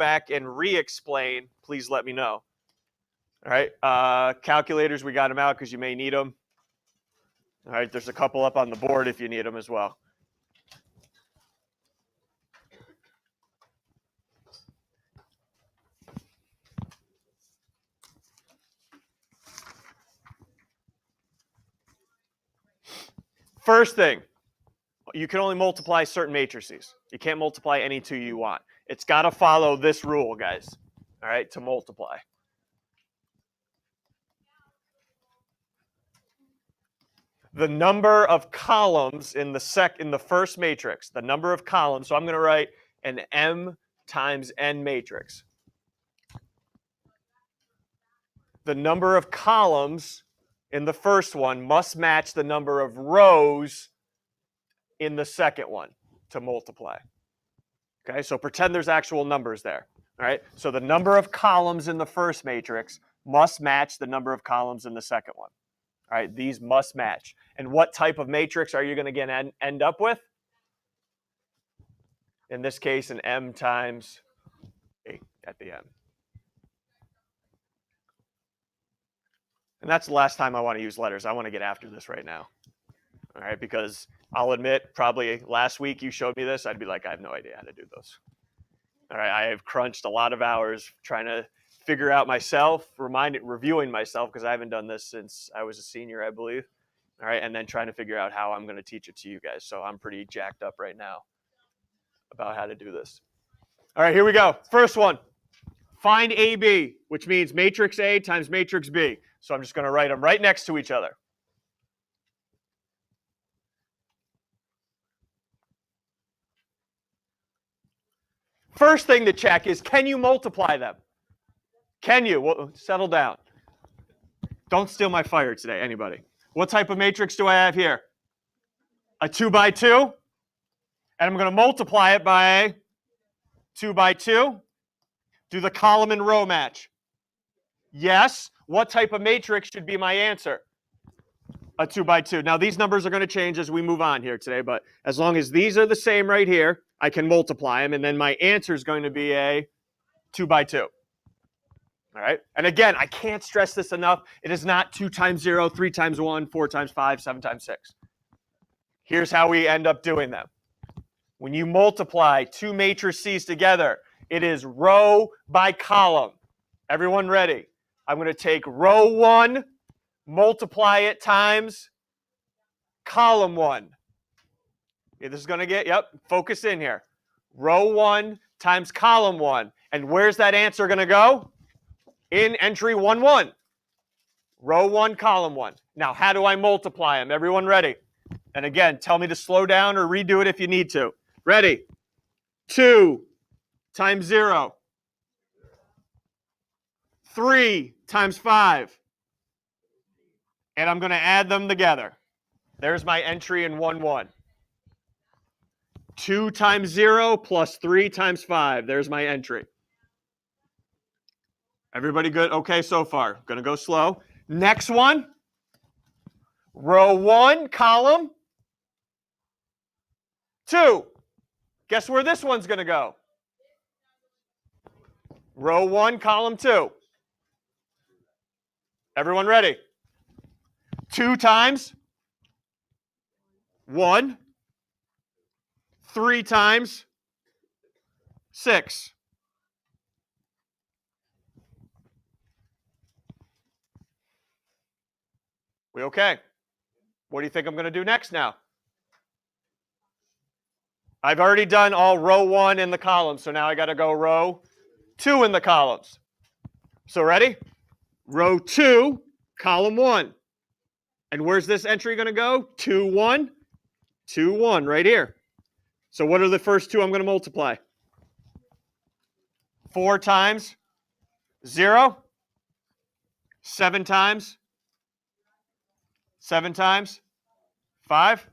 back and re-explain, please let me know. All right, calculators, we got them out because you may need them. All right, there's a couple up on the board if you need them as well. First thing, you can only multiply certain matrices. You can't multiply any two you want. It's got to follow this rule, guys, all right, to multiply. The number of columns in the first matrix, the number of columns, so I'm going to write an M times N matrix. The number of columns in the first one must match the number of rows in the second one to multiply. Okay, so pretend there's actual numbers there. All right, so the number of columns in the first matrix must match the number of columns in the second one. All right, these must match. And what type of matrix are you going to end up with? In this case, an M times A at the end. And that's the last time I want to use letters. I want to get after this right now. All right, because I'll admit, probably last week you showed me this, I'd be like, I have no idea how to do those. All right, I have crunched a lot of hours trying to figure out myself, reviewing myself, because I haven't done this since I was a senior, I believe. All right, and then trying to figure out how I'm going to teach it to you guys. So I'm pretty jacked up right now about how to do this. All right, here we go. First one, find AB, which means matrix A times matrix B. So I'm just going to write them right next to each other. First thing to check is, can you multiply them? Can you? Well, settle down. Don't steal my fire today, anybody. What type of matrix do I have here? A 2 by 2. And I'm going to multiply it by a 2 by 2. Do the column and row match? Yes. What type of matrix should be my answer? A 2 by 2. Now, these numbers are going to change as we move on here today, but as long as these are the same right here, I can multiply them, and then my answer is going to be a 2 by 2. All right? And again, I can't stress this enough. It is not 2 times 0, 3 times 1, 4 times 5, 7 times 6. Here's how we end up doing them. When you multiply two matrices together, it is row by column. Everyone ready? I'm going to take row 1, multiply it times column 1. Okay, this is going to get, focus in here. Row 1 times column 1. And where's that answer going to go? In entry 1, 1. Row 1, column 1. Now, how do I multiply them? Everyone ready? And again, tell me to slow down or redo it if you need to. Ready? 2 times 0. 3 times 5. And I'm going to add them together. There's my entry in 1, 1. 2 times 0 plus 3 times 5. There's my entry. Everybody good? Okay so far. Going to go slow. Next one. Row 1, column 2. Guess where this one's going to go? Row 1, column 2. Everyone ready? 2 times 1. 3 times 6. We okay? What do you think I'm going to do next now? I've already done all row 1 in the columns, so now I got to go row 2 in the columns. So ready? Row 2, column 1. And where's this entry going to go? 2, 1. 2, 1, right here. So what are the first two I'm going to multiply? 4 times 0. 7 times 7 times 5.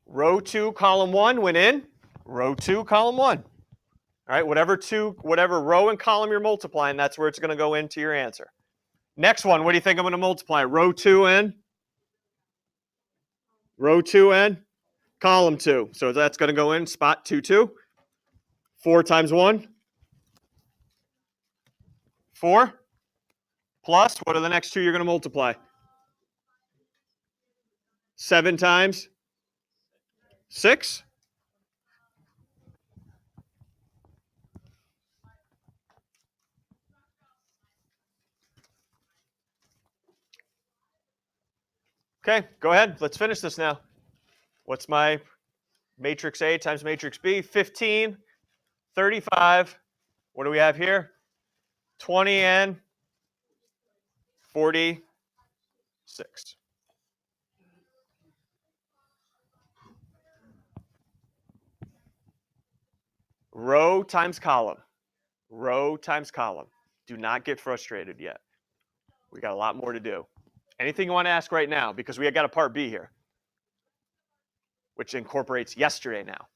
Row 2, column 1 went in. Row 2, column 1. All right, whatever row and column you're multiplying, that's where it's going to go into your answer. Next one, what do you think I'm going to multiply? Row 2 and? Row 2 and? Column 2. So that's going to go in spot 2, 2. 4 times 1. 4. Plus, what are the next two you're going to multiply? 7 times 6. Okay, go ahead. Let's finish this now. What's my matrix A times matrix B? 15, 35. What do we have here? 20 and 46. Row times column. Row times column. Do not get frustrated yet. We got a lot more to do. Anything you want to ask right now? Because we got a part B here, which incorporates yesterday now.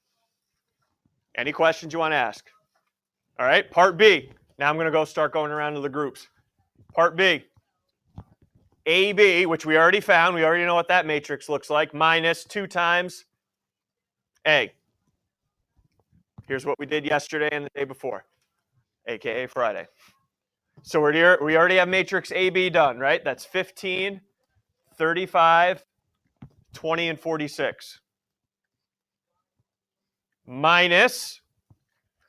Any questions you want to ask? All right, part B. Now I'm going to start going around to the groups. Part B. AB, which we already found. We already know what that matrix looks like, minus 2 times A. Here's what we did yesterday and the day before, aka Friday. So we already have matrix AB done, right? That's 15, 35, 20, and 46. Minus,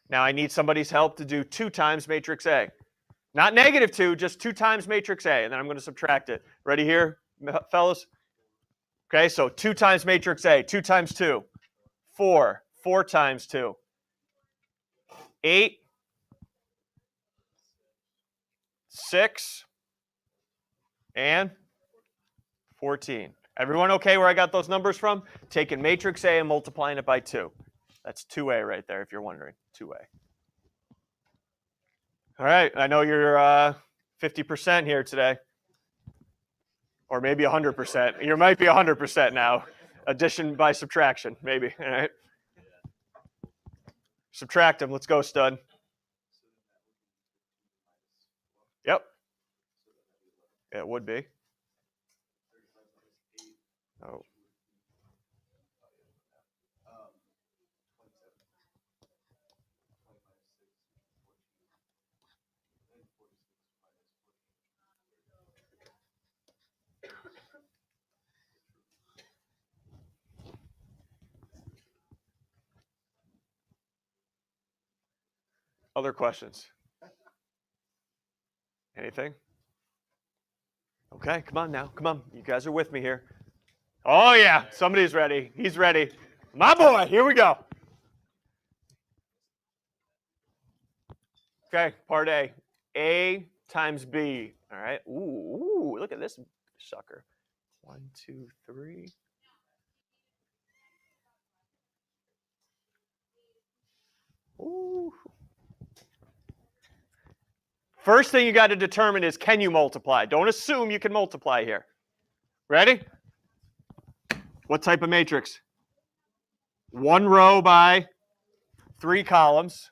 now I need somebody's help to do 2 times matrix A. Not negative 2, just 2 times matrix A, and then I'm going to subtract it. Ready here, fellas? Okay, so 2 times matrix A, 2 times 2, 4, 4 times 2, 8, 6, and 14. Everyone okay where I got those numbers from? Taking matrix A and multiplying it by 2. That's 2A right there, if you're wondering. 2A. All right, I know you're 50% here today. Or maybe 100%. You might be 100% now. Addition by subtraction, maybe. All right. Subtract them. Let's go, stud. Yep. It would be. Oh. Other questions? Anything? Okay, come on now. Come on. You guys are with me here. Oh, yeah. Somebody's ready. He's ready. My boy. Here we go. Okay, part A. A times B. All right. Ooh, look at this sucker. 1, 2, 3. Ooh. First thing you got to determine is, can you multiply? Don't assume you can multiply here. Ready? What type of matrix? 1 row by 3 columns.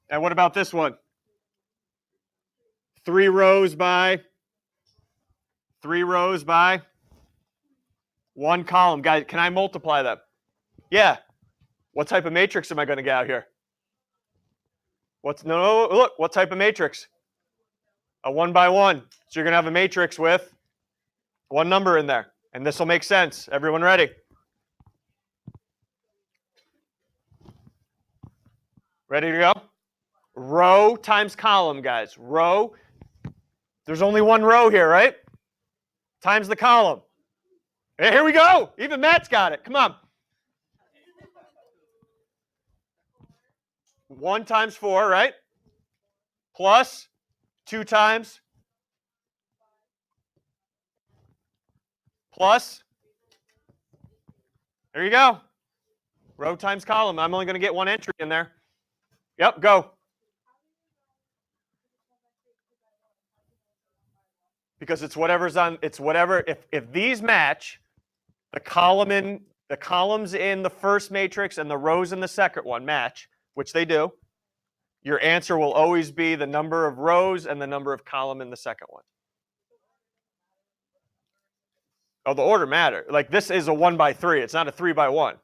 And what about this one? 3 rows by 1 column. Guys, can I multiply them? Yeah. What type of matrix am I going to get out here? No, look, what type of matrix? A 1 by 1. So you're going to have a matrix with 1 number in there. And this will make sense. Everyone ready? Ready to go? Row times column, guys. Row. There's only 1 row here, right? Times the column. Hey, here we go. Even Matt's got it. Come on. 1 times 4, right? Plus 2 times. Plus. There you go. Row times column. I'm only going to get 1 entry in there. Yep, go. Because it's whatever's on, it's whatever, if these match, the columns in the first matrix and the rows in the second one match, which they do, your answer will always be the number of rows and the number of column in the second one. Oh, the order matter. Like this is a 1 by 3. It's not a 3 by 1.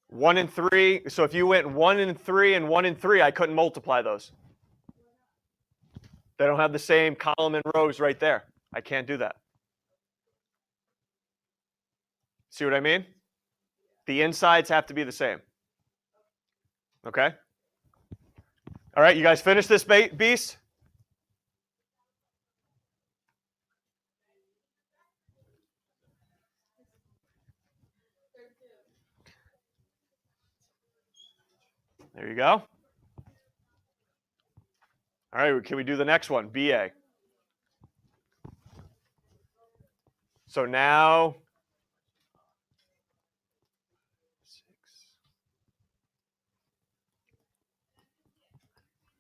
One and 3. So if you went 1 and 3 and 1 and 3, I couldn't multiply those. They don't have the same column and rows right there. I can't do that. See what I mean? The insides have to be the same. Okay? All right, you guys finish this beast? There you go. All right, can we do the next one? BA. So now,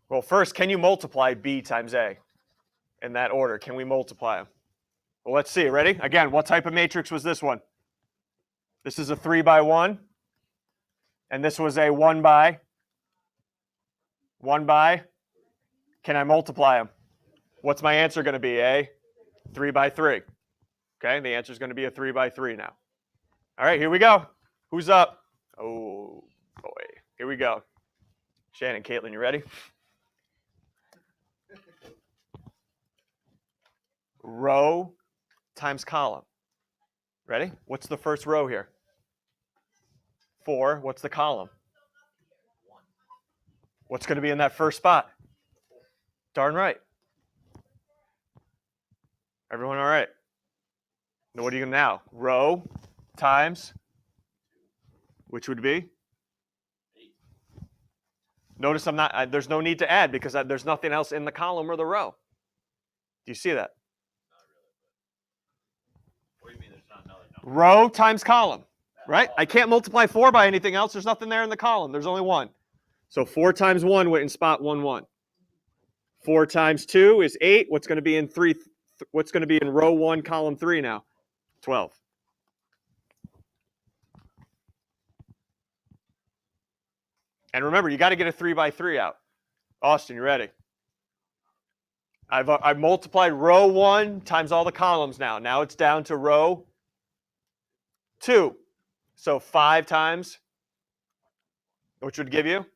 well, first, can you multiply B times A in that order? Can we multiply them? Well, let's see. Ready? Again, what type of matrix was this one? This is a 3 by 1. And this was a 1 by. 1 by. Can I multiply them? What's my answer going to be? A 3 by 3. Okay, the answer is going to be a 3 by 3 now. All right, here we go. Who's up? Oh, boy. Here we go. Shannon, Caitlin, you ready? Row times column. Ready? What's the first row here? 4. What's the column? 1. What's going to be in that first spot? Darn right. Everyone all right? Now what are you going to now? Row times, which would be? 8. Notice I'm not, there's no need to add because there's nothing else in the column or the row. Do you see that? Not really, but what do you mean there's not another number? Row times column, right? I can't multiply 4 by anything else. There's nothing there in the column. There's only 1. So 4 times 1 went in spot 1, 1. 4 times 2 is 8. What's going to be in 3? What's going to be in row 1, column 3 now? 12. And remember, you got to get a 3 by 3 out. Austin, you ready? I've multiplied row 1 times all the columns now. Now it's down to row 2. So 5 times, which would give you?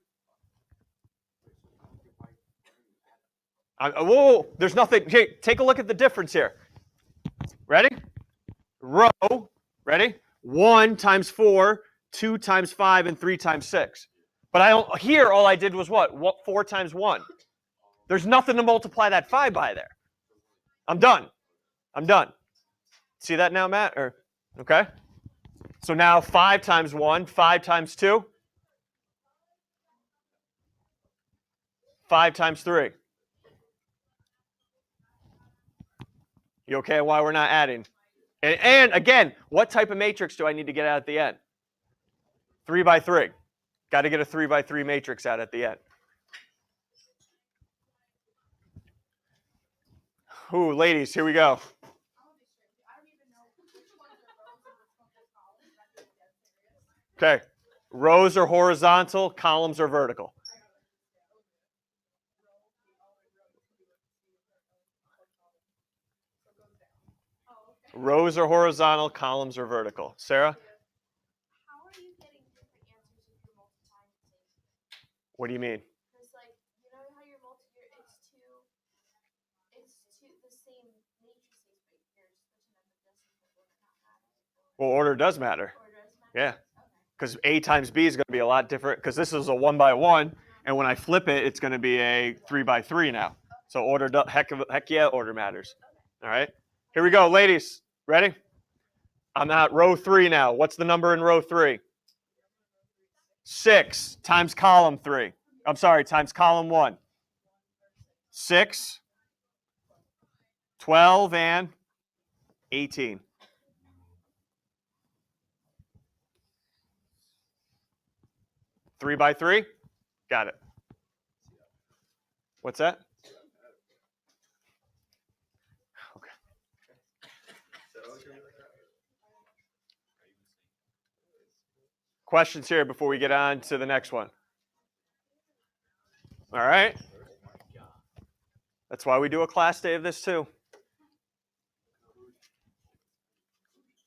Whoa, there's nothing. Hey, take a look at the difference here. Ready? Row, ready? 1 times 4, 2 times 5, and 3 times 6. But here all I did was what? 4 times 1. There's nothing to multiply that 5 by there. I'm done. I'm done. See that now, Matt? Okay. So now 5 times 1, 5 times 2, 5 times 3. You okay why we're not adding? And again, what type of matrix do I need to get out at the end? 3 by 3. Got to get a 3 by 3 matrix out at the end. Ooh, ladies, here we go. Okay. Rows are horizontal, columns are vertical. Rows are horizontal, columns are vertical. Sarah? How are you getting different answers if you're multiplying the same thing? What do you mean? Because, like, you know how you're multiplying, it's two the same matrices, but you're switching up the decimal order, not matter. Well, order does matter. Order does matter? Yeah. Because A times B is going to be a lot different because this is a 1 by 1, and when I flip it, it's going to be a 3 by 3 now. So order, heck yeah, order matters. All right. Here we go, ladies. Ready? I'm at row 3 now. What's the number in row 3? 6 times column 3. I'm sorry, times column 1. 6, 12, and 18. Three by 3? Got it. What's that? Okay. Questions here before we get on to the next one? All right. That's why we do a class day of this too.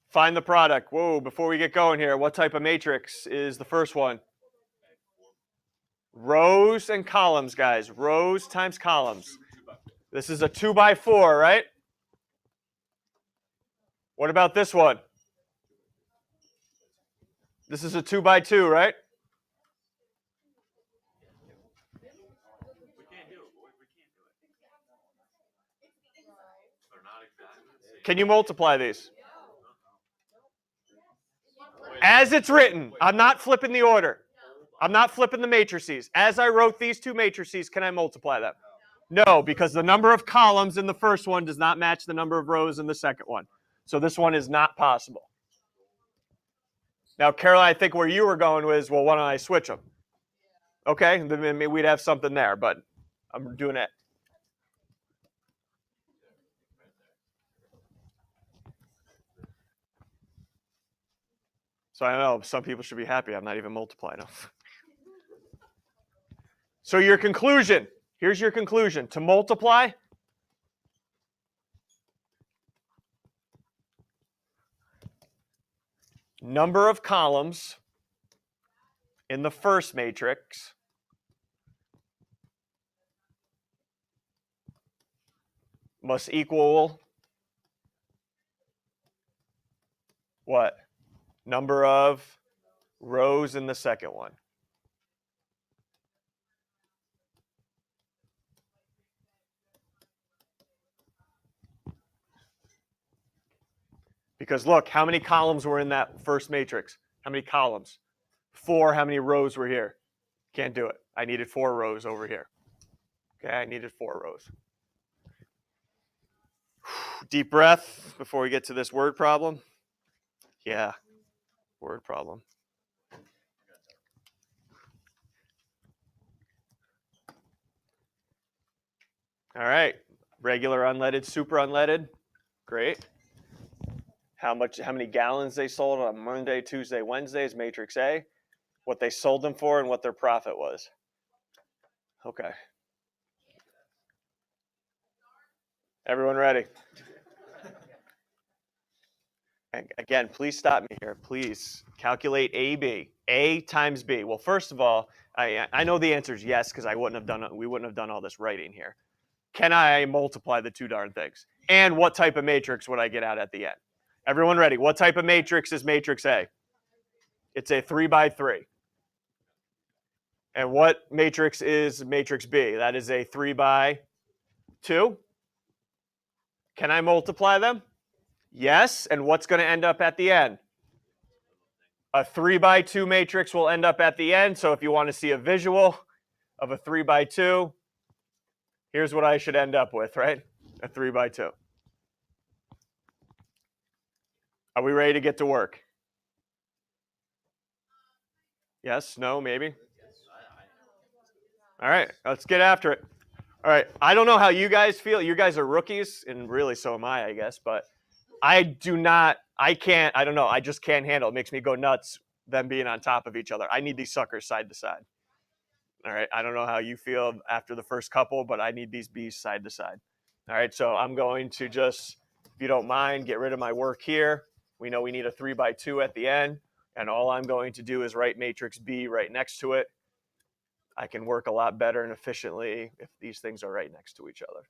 Find the product. Whoa, before we get going here, what type of matrix is the first one? Rows and columns, guys. Rows times columns. This is a 2 by 4, right? What about this one? This is a 2 by 2, right? We can't do it. We can't do it. They're not exactly the same. Can you multiply these? As it's written. I'm not flipping the order. I'm not flipping the matrices. As I wrote these two matrices, can I multiply them? No, because the number of columns in the first one does not match the number of rows in the second one. So this one is not possible. Now, Caroline, I think where you were going was, well, why don't I switch them? Okay, then maybe we'd have something there, but I'm doing it. So I know some people should be happy I'm not even multiplying them. So your conclusion, here's your conclusion. To multiply, number of columns in the first matrix must equal what? Number of rows in the second one. Because look, how many columns were in that first matrix? How many columns? 4. How many rows were here? Can't do it. I needed 4 rows over here. Okay, I needed 4 rows. Deep breath before we get to this word problem. Yeah, word problem. All right, regular unleaded, super unleaded. Great. How many gallons they sold on Monday, Tuesday, Wednesday is matrix A. What they sold them for and what their profit was. Okay. Everyone ready? And again, please stop me here. Please calculate AB. A times B. Well, first of all, I know the answer is yes because we wouldn't have done all this writing here. Can I multiply the two darn things? And what type of matrix would I get out at the end? Everyone ready? What type of matrix is matrix A? It's a 3 by 3. And what matrix is matrix B? That is a 3 by 2. Can I multiply them? Yes. And what's going to end up at the end? A 3 by 2 matrix will end up at the end. So if you want to see a visual of a 3 by 2, here's what I should end up with, right? A 3 by 2. Are we ready to get to work? Yes, no, maybe? All right, let's get after it. All right, I don't know how you guys feel. You guys are rookies, and really so am I guess, but I don't know, I just can't handle it. It makes me go nuts, them being on top of each other. I need these suckers side to side. All right, I don't know how you feel after the first couple, but I need these B's side to side. All right, so I'm going to just, if you don't mind, get rid of my work here. We know we need a 3 by 2 at the end, and all I'm going to do is write matrix B right next to it. I can work a lot better and efficiently if these things are right next to each other.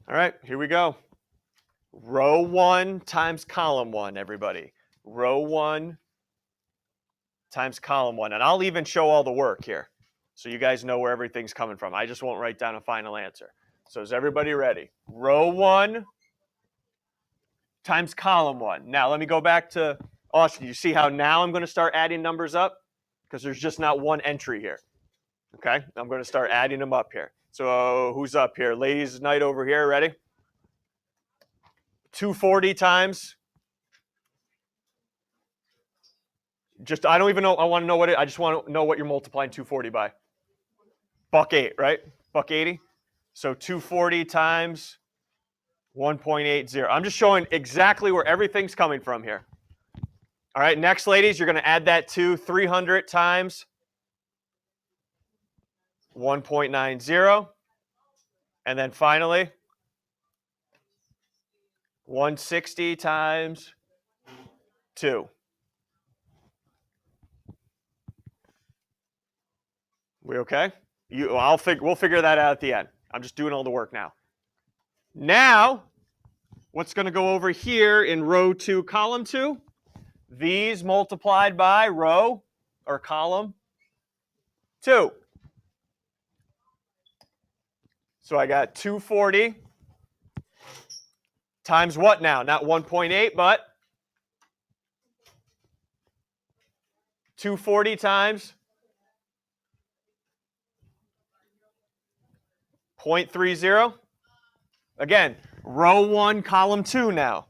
All right, here we go. Row 1 times column 1, everybody. Row 1 times column 1. And I'll even show all the work here so you guys know where everything's coming from. I just won't write down a final answer. So is everybody ready? Row 1 times column 1. Now let me go back to Austin. You see how now I'm going to start adding numbers up? Because there's just not one entry here. Okay, I'm going to start adding them up here. So who's up here? Ladies' night over here, ready? 240 times. I don't even know. I want to know what I just want to know what you're multiplying 240 by. $1.08, right? $1.80. So 240 times 1.80. I'm just showing exactly where everything's coming from here. All right, next, ladies, you're going to add that to 300 times 1.90. And then finally, 160 times 2. We okay? We'll figure that out at the end. I'm just doing all the work now. Now, what's going to go over here in row 2, column 2? These multiplied by row or column 2. So I got 240 times what now? Not 1.8, but 240 times 0.30. Again, row 1, column 2 now.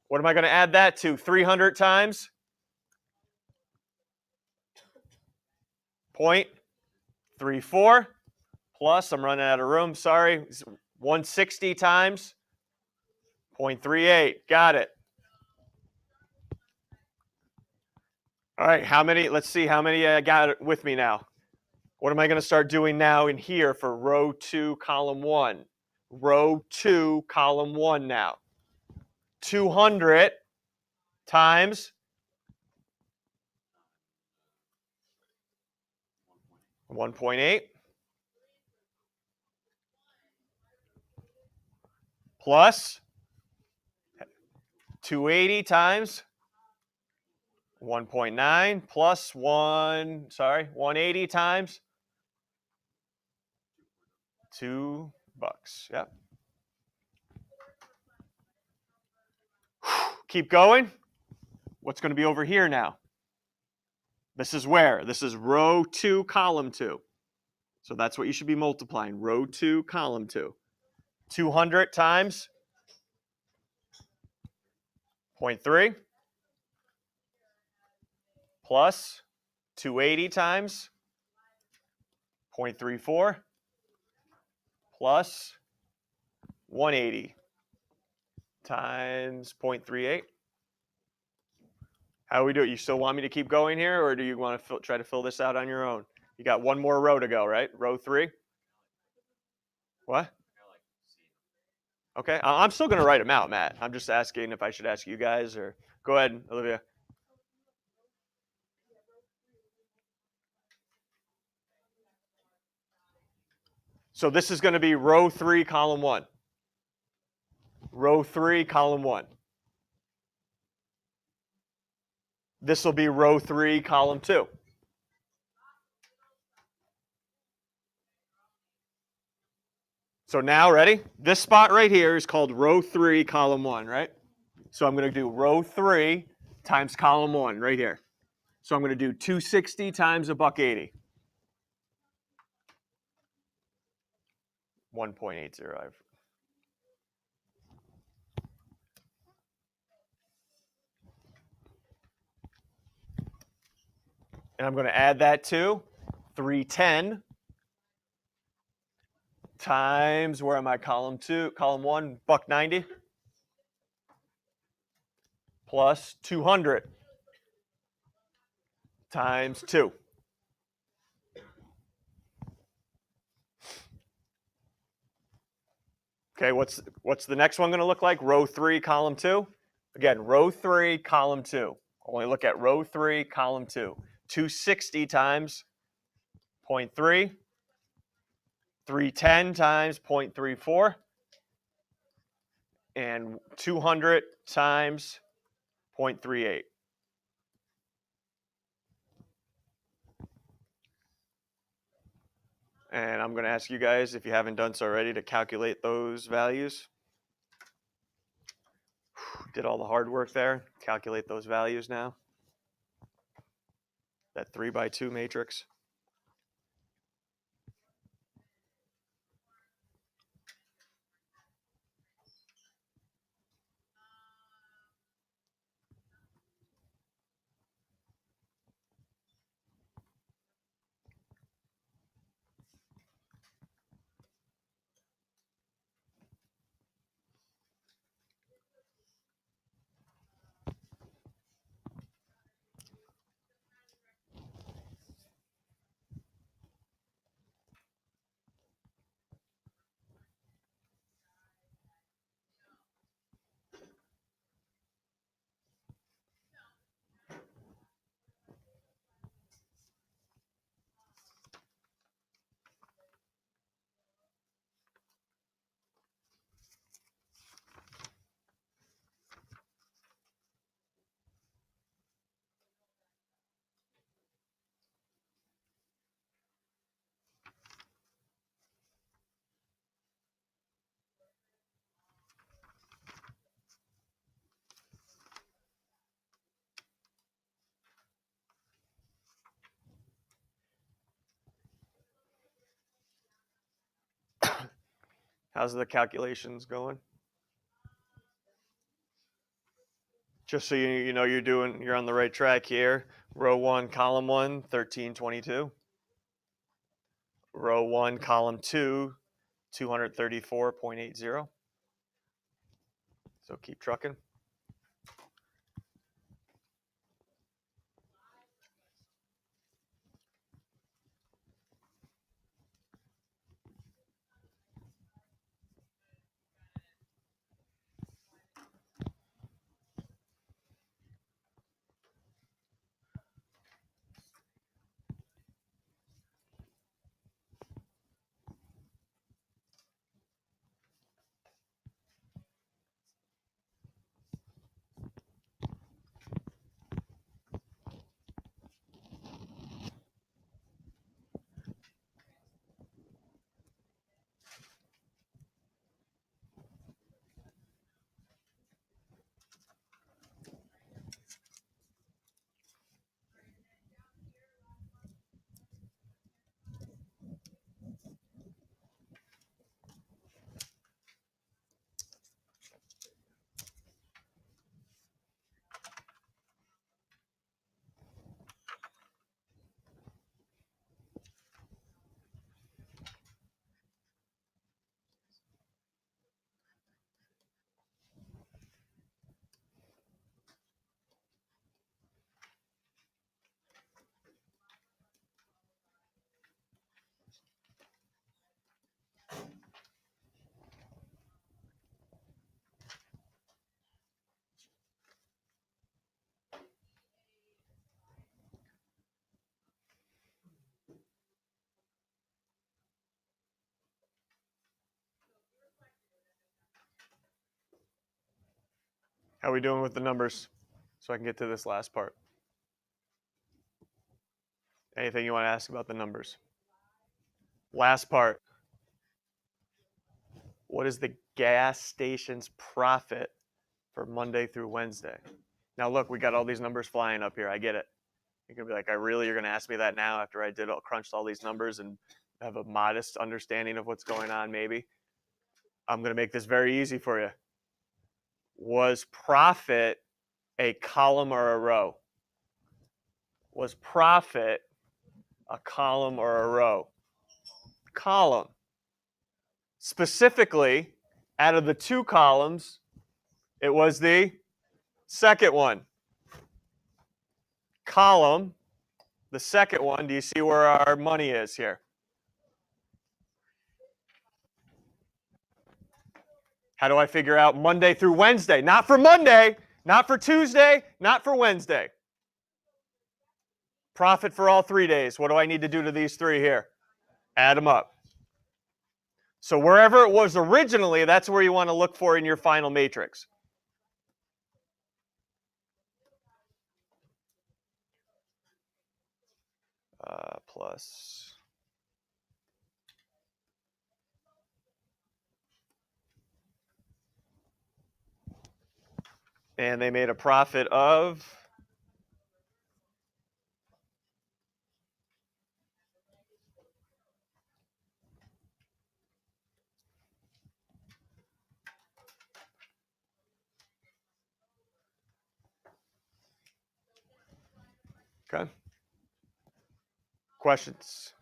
What am I going to add that to? 300 times 0.34 plus, I'm running out of room, sorry, 160 times 0.38. Got it. All right, let's see how many I got with me now. What am I going to start doing now in here for row 2, column 1? Row 2, column 1 now. 200 times 1.8 plus 280 times 1.9 plus 180 times $2. Yep. Keep going. What's going to be over here now? This is where? This is row 2, column 2. So that's what you should be multiplying. Row 2, column 2. 200 times 0.3 plus 280 times 0.34 plus 180 times 0.38. How do we do it? You still want me to keep going here, or do you want to try to fill this out on your own? You got one more row to go, right? Row 3? What? Okay, I'm still going to write them out, Matt. I'm just asking if I should ask you guys, or go ahead, Olivia. So this is going to be row 3, column 1. Row 3, column 1. This will be row 3, column 2. So now, ready? This spot right here is called row 3, column 1, right? So I'm going to do row 3 times column 1 right here. So I'm going to do 260 times $1.80. 1.80. And I'm going to add that to 310 times, where am I? Column 2, column 1, $1.90 plus 200 times 2. Okay, what's the next one going to look like? Row 3, column 2. Again, row 3, column 2. Only look at row 3, column 2. 260 times 0.3. 310 times 0.34. And 200 times 0.38. And I'm going to ask you guys, if you haven't done so already, to calculate those values. Did all the hard work there. Calculate those values now. That 3x2 matrix. How's the calculations going? Just so you know you're on the right track here. Row 1, column 1, 1322. Row 1, column 2, 234.80. So keep trucking. How are we doing with the numbers? So I can get to this last part. Anything you want to ask about the numbers? Last part. What is the gas station's profit for Monday through Wednesday? Now look, we got all these numbers flying up here. I get it. You're gonna be like, you're gonna ask me that now after I crunched all these numbers and have a modest understanding of what's going on, maybe. I'm gonna make this very easy for you. Was profit a column or a row? Was profit a column or a row? Column. Specifically, out of the two columns, it was the second one. Column, the second one. Do you see where our money is here? How do I figure out Monday through Wednesday? Not for Monday, not for Tuesday, not for Wednesday. Profit for all 3 days. What do I need to do to these three here? Add them up. So wherever it was originally, that's where you want to look for in your final matrix. Plus. And they made a profit of okay. Questions?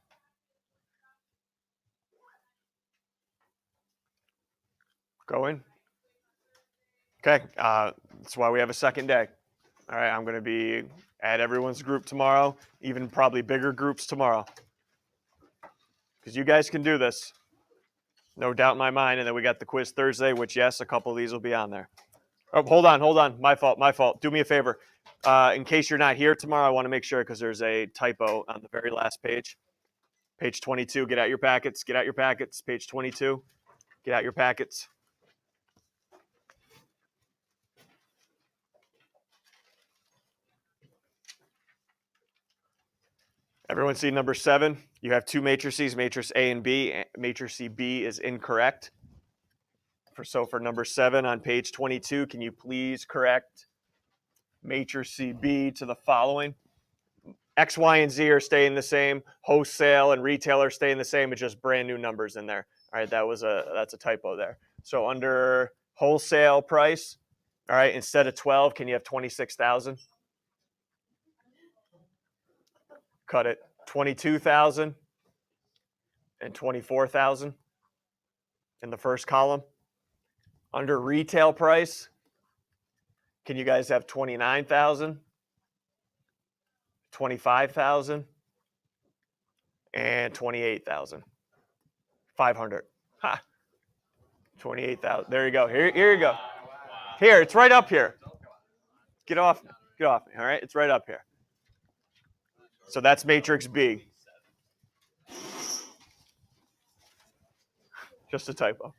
Going? Okay, that's why we have a second day. All right, I'm going to be at everyone's group tomorrow, even probably bigger groups tomorrow. Because you guys can do this. No doubt in my mind. And then we got the quiz Thursday, which, yes, a couple of these will be on there. Oh, hold on. My fault. Do me a favor. In case you're not here tomorrow, I want to make sure because there's a typo on the very last page. Page 22, get out your packets. Page 22, get out your packets. Everyone see number 7? You have two matrices, matrix A and B. Matrix B is incorrect. So for number 7 on page 22, can you please correct matrix B to the following? X, Y, and Z are staying the same. Wholesale and retail are staying the same. It's just brand new numbers in there. All right, that's a typo there. So under wholesale price, all right, instead of 12, can you have 26,000? Cut it. 22,000 and 24,000 in the first column. Under retail price, can you guys have 29,000, 25,000, and 28,000? 500. Ha. 28,000. There you go. Here you go. Here, it's right up here. Get off me. Get off me. All right, it's right up here. So that's matrix B. Just a typo.